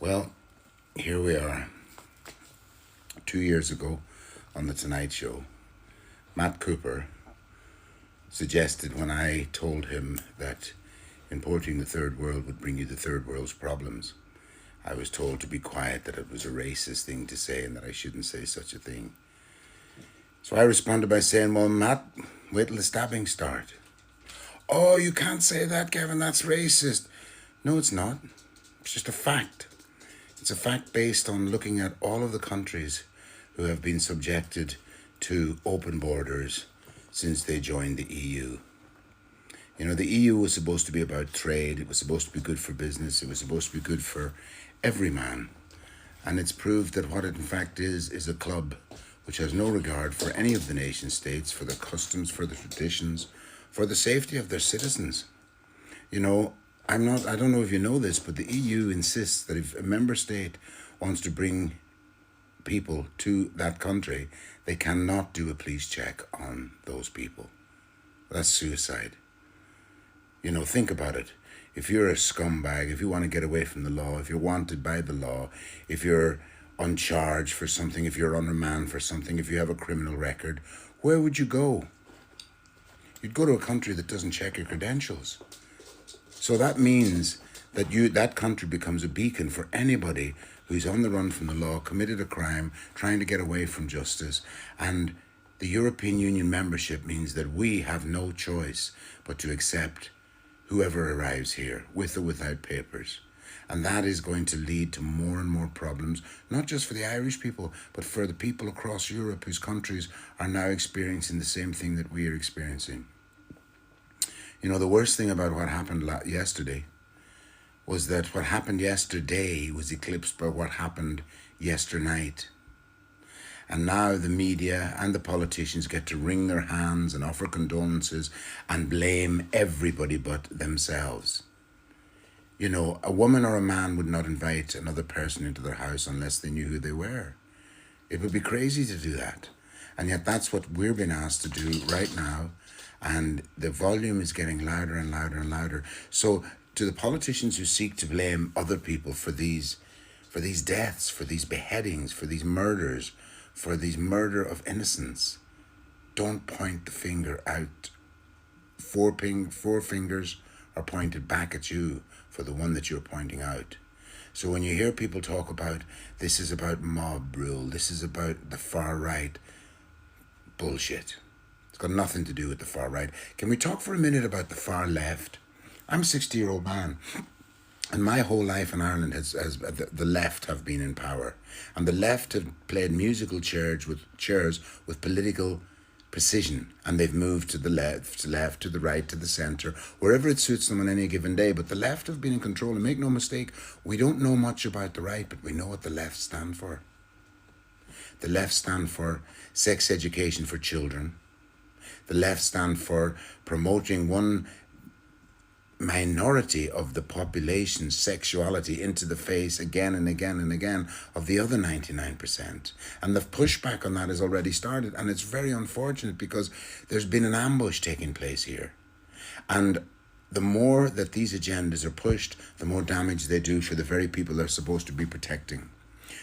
Well, here we are. 2 years ago on The Tonight Show, Matt Cooper suggested when I told him that importing the third world would bring you the third world's problems, I was told to be quiet, that it was a racist thing to say and that I shouldn't say such a thing. So I responded by saying, well, Matt, wait till the stabbings start. Oh, you can't say that, Kevin, that's racist. No, it's not. It's just a fact. It's a fact based on looking at all of the countries who have been subjected to open borders since they joined the EU. You know, the EU was supposed to be about trade. It was supposed to be good for business. It was supposed to be good for every man. And it's proved that what it in fact is a club which has no regard for any of the nation states, for the customs, for the traditions, for the safety of their citizens. You know, I don't know if you know this, but the EU insists that if a member state wants to bring people to that country, they cannot do a police check on those people. That's suicide. You know, think about it. If you're a scumbag, if you want to get away from the law, if you're wanted by the law, if you're on charge for something, if you're on remand for something, if you have a criminal record, where would you go? You'd go to a country that doesn't check your credentials. So that means that that country becomes a beacon for anybody who's on the run from the law, committed a crime, trying to get away from justice. And the European Union membership means that we have no choice but to accept whoever arrives here, with or without papers. And that is going to lead to more and more problems, not just for the Irish people, but for the people across Europe whose countries are now experiencing the same thing that we are experiencing. You know, the worst thing about what happened yesterday was that what happened yesterday was eclipsed by what happened yesternight. And now the media and the politicians get to wring their hands and offer condolences and blame everybody but themselves. You know, a woman or a man would not invite another person into their house unless they knew who they were. It would be crazy to do that. And yet that's what we're being asked to do right now. And the volume is getting louder and louder and louder. So to the politicians who seek to blame other people for these deaths, for these beheadings, for these murders, for these murder of innocents, don't point the finger out. Four fingers are pointed back at you for the one that you're pointing out. So when you hear people talk about this is about mob rule, this is about the far right, bullshit. It's got nothing to do with the far right. Can we talk for a minute about the far left? I'm a 60-year-old man, and my whole life in Ireland has the left have been in power, and the left have played musical chairs with political precision, and they've moved to the left, to the right, to the centre, wherever it suits them on any given day. But the left have been in control, and make no mistake, we don't know much about the right, but we know what the left stand for. The left stand for sex education for children. The left stand for promoting one minority of the population's sexuality into the face again and again and again of the other 99%. And the pushback on that has already started. And it's very unfortunate because there's been an ambush taking place here. And the more that these agendas are pushed, the more damage they do for the very people they're supposed to be protecting.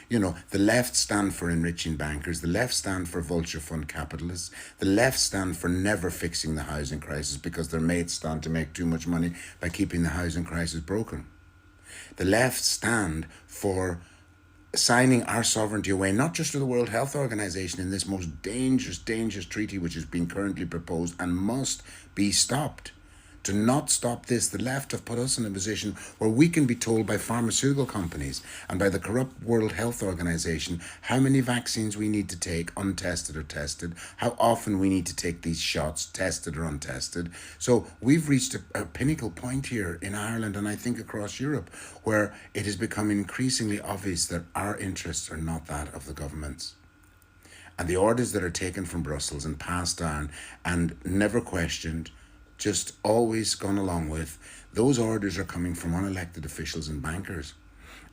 You know, the left stand for enriching bankers, the left stand for vulture fund capitalists, the left stand for never fixing the housing crisis because their mates stand to make too much money by keeping the housing crisis broken. The left stand for signing our sovereignty away, not just to the World Health Organization in this most dangerous treaty which is being currently proposed and must be stopped. To not stop this, the left have put us in a position where we can be told by pharmaceutical companies and by the corrupt World Health Organization how many vaccines we need to take, untested or tested, how often we need to take these shots, tested or untested. So we've reached a pinnacle point here in Ireland, and I think across Europe, where it is becoming increasingly obvious that our interests are not that of the governments. And the orders that are taken from Brussels and passed down and never questioned, just always gone along with, those orders are coming from unelected officials and bankers.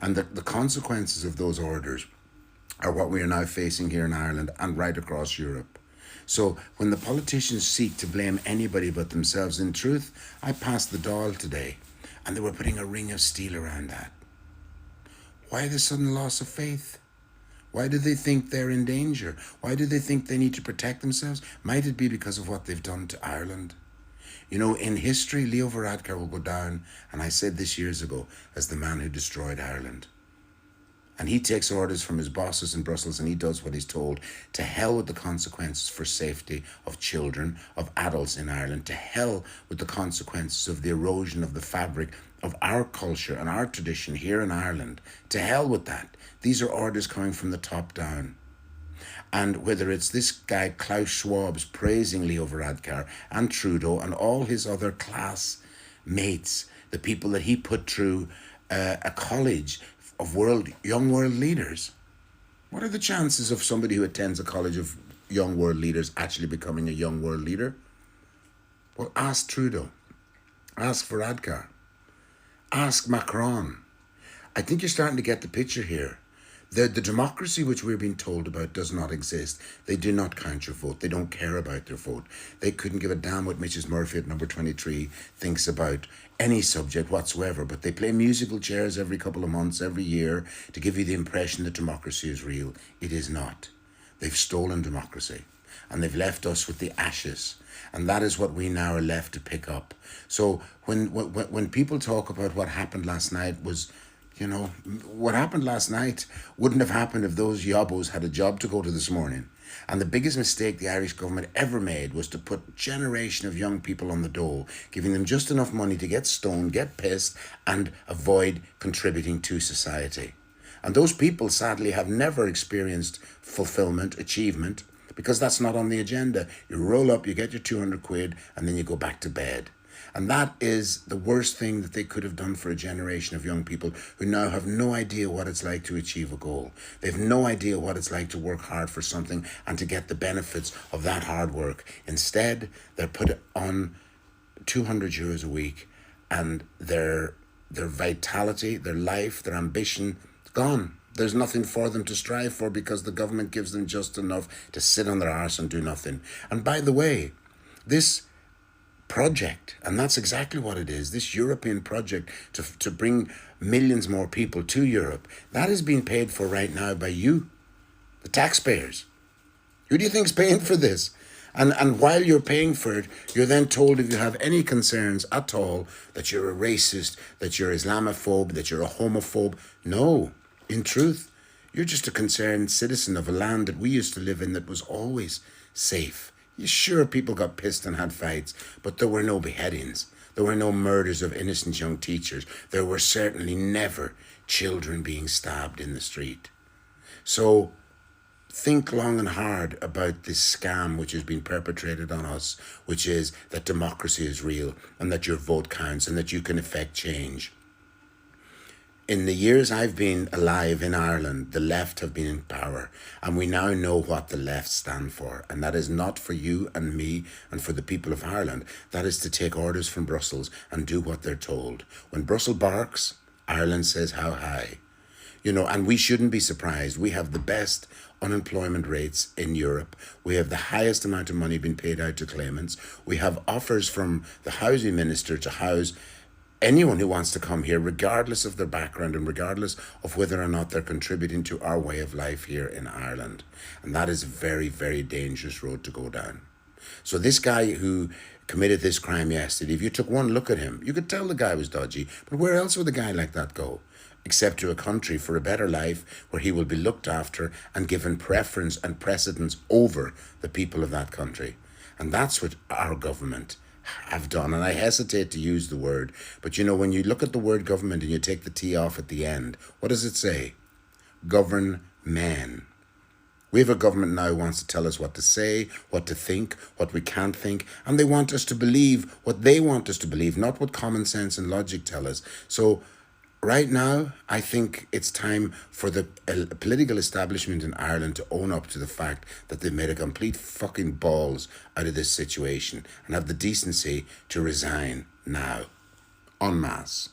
And the consequences of those orders are what we are now facing here in Ireland and right across Europe. So when the politicians seek to blame anybody but themselves, in truth, I passed the Dáil today and they were putting a ring of steel around that. Why the sudden loss of faith? Why do they think they're in danger? Why do they think they need to protect themselves? Might it be because of what they've done to Ireland? You know, in history, Leo Varadkar will go down, and I said this years ago, as the man who destroyed Ireland. And he takes orders from his bosses in Brussels and he does what he's told. To hell with the consequences for safety of children, of adults in Ireland. To hell with the consequences of the erosion of the fabric of our culture and our tradition here in Ireland. To hell with that. These are orders coming from the top down. And whether it's this guy Klaus Schwab's praising Leo Varadkar and Trudeau and all his other class mates, the people that he put through a college of young world leaders. What are the chances of somebody who attends a college of young world leaders actually becoming a young world leader? Well, ask Trudeau. Ask Varadkar. Ask Macron. I think you're starting to get the picture here. The democracy which we're being told about does not exist. They do not count your vote. They don't care about their vote. They couldn't give a damn what Mrs. Murphy at number 23 thinks about any subject whatsoever, but they play musical chairs every couple of months, every year, to give you the impression that democracy is real. It is not. They've stolen democracy, and they've left us with the ashes, and that is what we now are left to pick up. So when people talk about what happened last night was, you know, what happened last night wouldn't have happened if those yobbos had a job to go to this morning. And the biggest mistake the Irish government ever made was to put a generation of young people on the dole, giving them just enough money to get stoned, get pissed, and avoid contributing to society. And those people, sadly, have never experienced fulfillment, achievement, because that's not on the agenda. You roll up, you get your 200 quid, and then you go back to bed. And that is the worst thing that they could have done for a generation of young people who now have no idea what it's like to achieve a goal. They have no idea what it's like to work hard for something and to get the benefits of that hard work. Instead, they're put on 200 euros a week, and their vitality, their life, their ambition, is gone. There's nothing for them to strive for because the government gives them just enough to sit on their arse and do nothing. And by the way, this project, and that's exactly what it is, this European project to bring millions more people to Europe, that is being paid for right now by you, the taxpayers. Who do you think's paying for this? And while you're paying for it, you're then told if you have any concerns at all that you're a racist, that you're Islamophobe, that you're a homophobe. No, in truth, you're just a concerned citizen of a land that we used to live in that was always safe. Sure, people got pissed and had fights, but there were no beheadings. There were no murders of innocent young teachers. There were certainly never children being stabbed in the street. So think long and hard about this scam which has been perpetrated on us, which is that democracy is real and that your vote counts and that you can effect change. In the years I've been alive in Ireland, the left have been in power, and we now know what the left stand for, and that is not for you and me and for the people of Ireland. That is to take orders from Brussels and do what they're told. When Brussels barks, Ireland says how high. You know, and we shouldn't be surprised. We have the best unemployment rates in Europe. We have the highest amount of money being paid out to claimants. We have offers from the housing minister to house anyone who wants to come here, regardless of their background and regardless of whether or not they're contributing to our way of life here in Ireland. And that is a very, very dangerous road to go down. So this guy who committed this crime yesterday, if you took one look at him, you could tell the guy was dodgy. But where else would a guy like that go? Except to a country for a better life where he will be looked after and given preference and precedence over the people of that country. And that's what our government have done. And I hesitate to use the word, but you know, when you look at the word government and you take the T off at the end, what does it say? Govern men. We have a government now who wants to tell us what to say, what to think, what we can't think, and they want us to believe what they want us to believe, not what common sense and logic tell us. So right now, I think it's time for the political establishment in Ireland to own up to the fact that they've made a complete fucking balls out of this situation and have the decency to resign now, en masse.